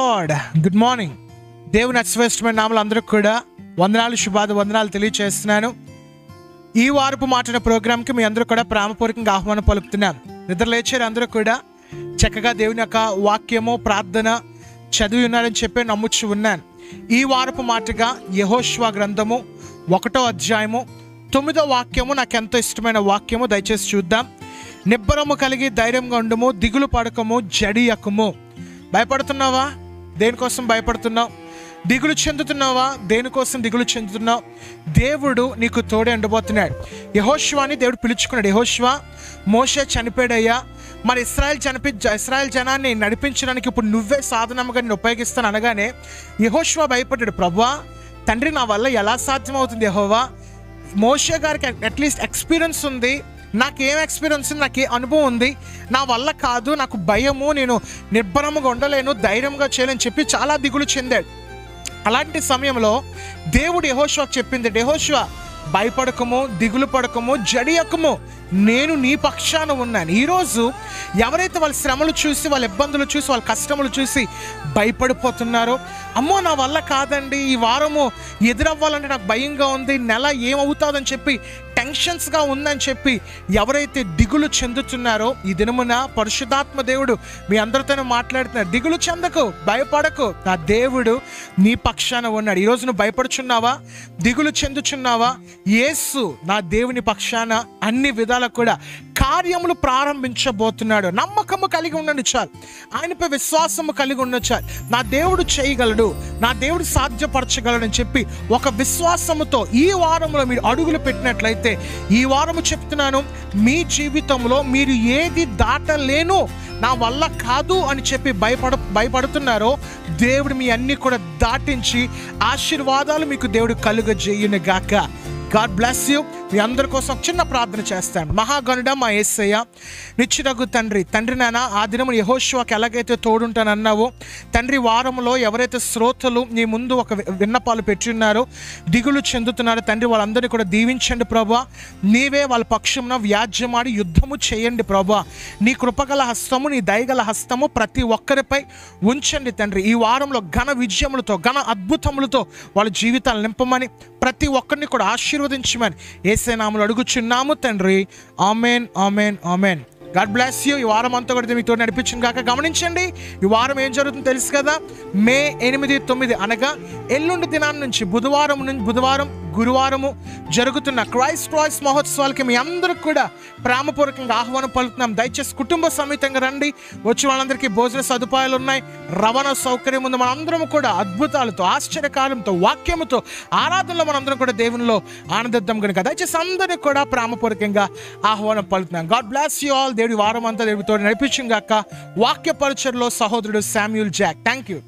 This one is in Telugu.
లార్డ్. Good morning. దేవుని అశ్వేష్టమైన నామలు అందరికి కూడా వందనాలు, వందనాలు తెలియచేస్తున్నాను. ఈ వారపు మాట్లాడే ప్రోగ్రాంకి మీ అందరూ కూడా ప్రేమపూర్వకంగా ఆహ్వానం పలుకుతున్నాను. నిద్ర లేచారు అందరూ కూడా చక్కగా దేవుని యొక్క వాక్యము ప్రార్థన చదివి ఉన్నారని చెప్పి నమ్ముచ్చు ఉన్నాను. ఈ వారపు మాటగా యెహోషువ గ్రంథము 1వ అధ్యాయము 9వ వాక్యము నాకు ఎంతో ఇష్టమైన వాక్యము. దయచేసి చూద్దాం. నిబ్బరము కలిగి ధైర్యంగా ఉండము, దిగులు పడకము, జడియకము. భయపడుతున్నావా? దేనికోసం భయపడుతున్నావు? దిగులు చెందుతున్నావా? దేనికోసం దిగులు చెందుతున్నావు? దేవుడు నీకు తోడే ఉండబోతున్నాడు. యెహోషువని దేవుడు పిలుచుకున్నాడు. యెహోషువ, మోషే చనిపోయాడయ్యా, మరి ఇశ్రాయేల్ జనాన్ని నడిపించడానికి ఇప్పుడు నువ్వే సాధనముగా నేను ఉపయోగిస్తాను అనగానే యెహోషువ భయపడ్డాడు. ప్రభువా, తండ్రి, నా వల్ల ఎలా సాధ్యమవుతుంది? యెహోవా, మోషే గారికి అట్లీస్ట్ ఎక్స్పీరియన్స్ ఉంది, నాకేం ఎక్స్పీరియన్స్ ఉంది, నాకే అనుభవం ఉంది, నా వల్ల కాదు, నాకు భయము, నేను నిబ్బరముగా ఉండలేను, ధైర్యంగా చేయలేని చెప్పి చాలా దిగులు చెందాడు. అలాంటి సమయంలో దేవుడు యెహోషువకు చెప్పింది, యెహోషువ, భయపడకము, దిగులు పడకము, జడియకము, నేను నీ పక్షాన ఉన్నాను. ఈరోజు ఎవరైతే వాళ్ళ శ్రమలు చూసి, వాళ్ళ ఇబ్బందులు చూసి, వాళ్ళ కష్టములు చూసి భయపడిపోతున్నారో, అమ్మో నా వల్ల కాదండి, ఈ వారము ఎదురవ్వాలంటే నాకు భయంగా ఉంది, నెల ఏమవుతుందని చెప్పి టెన్షన్స్గా ఉందని చెప్పి ఎవరైతే దిగులు చెందుతున్నారో, ఈ దినమున పరిశుద్ధాత్మ దేవుడు మీ అందరితోనే మాట్లాడుతున్నారు. దిగులు చెందకు, భయపడకు, నా దేవుడు నీ పక్షాన ఉన్నాడు. ఈరోజు నువ్వు భయపడుచున్నావా? దిగులు చెందుచున్నావా? యేసు నా దేవుని పక్షాన అన్ని విధాలు కూడా కార్యములు ప్రారంభించబోతున్నాడు. నమ్మకము కలిగి ఉండను చాలు, ఆయనపై విశ్వాసము కలిగి ఉండను చాలు. నా దేవుడు చేయగలడు, నా దేవుడు సాధ్యపరచగలడు అని చెప్పి ఒక విశ్వాసముతో ఈ వారంలో మీరు అడుగులు పెట్టినట్లయితే, ఈ వారము చెప్తున్నాను, మీ జీవితంలో మీరు ఏది దాటలేను, నా వల్ల కాదు అని చెప్పి భయపడుతున్నారో, దేవుడు మీ అన్ని కూడా దాటించి ఆశీర్వాదాలు మీకు దేవుడు కలుగజేయును గాక. God bless you. మీ అందరి కోసం చిన్న ప్రార్థన చేస్తాను. మహాగణుడ మా యేసయ్య, నిత్యుడగు తండ్రి నాన్న, ఆ దినము యెహోషువకి ఎలాగైతే తోడుంటానన్నావో తండ్రి, వారంలో ఎవరైతే శ్రోతలు నీ ముందు ఒక విన్నపాలు పెట్టి ఉన్నారో, దిగులు చెందుతున్నారో తండ్రి, వాళ్ళందరినీ కూడా దీవించండి ప్రభా. నీవే వాళ్ళ పక్షమున వ్యాజ్యమాడి యుద్ధము చేయండి ప్రభా. నీ కృపగల హస్తము, నీ దయగల హస్తము ప్రతి ఒక్కరిపై ఉంచండి తండ్రి. ఈ వారంలో ఘన విజయములతో, ఘన అద్భుతములతో వాళ్ళ జీవితాలు నింపమని, ప్రతి ఒక్కరిని కూడా ఆశీర్వదించమని యేసయ్య నామములో అడుగుచున్నాము తండ్రి. Amen, amen, amen. God bless you. ఈ వారం అంతా కూడా మీతో నడిపించింది కాక. గమనించండి, ఈ వారం ఏం జరుగుతుందో తెలుసు కదా. మే 8, 9 అనగా ఎల్లుండి దినాన్ని నుంచి బుధవారం గురువారము జరుగుతున్న క్రైస్ట్ రాయ్స్ మహోత్సవాలకి మీ అందరికి కూడా ప్రేమపూర్వకంగా ఆహ్వానం పలుకుతున్నాం. దయచేసి కుటుంబ సమేతంగా రండి. వచ్చి వాళ్ళందరికీ భోజన సదుపాయాలు ఉన్నాయి, రవాణా సౌకర్యం ఉంది. మనందరం కూడా అద్భుతాలతో, ఆశ్చర్యకాలంతో, వాక్యముతో, ఆరాధనలో మనందరం కూడా దేవునిలో ఆనందిద్దాం కనుక దయచేసి అందరినీ కూడా ప్రేమపూర్వకంగా ఆహ్వానం పలుకుతున్నాం. God bless you all. దేవుడి వారం అంతా దేవుడితో నడిపించింది గాక. వాక్య పరిచయలో సహోదరుడు శామ్యూల్ జాక్. Thank you.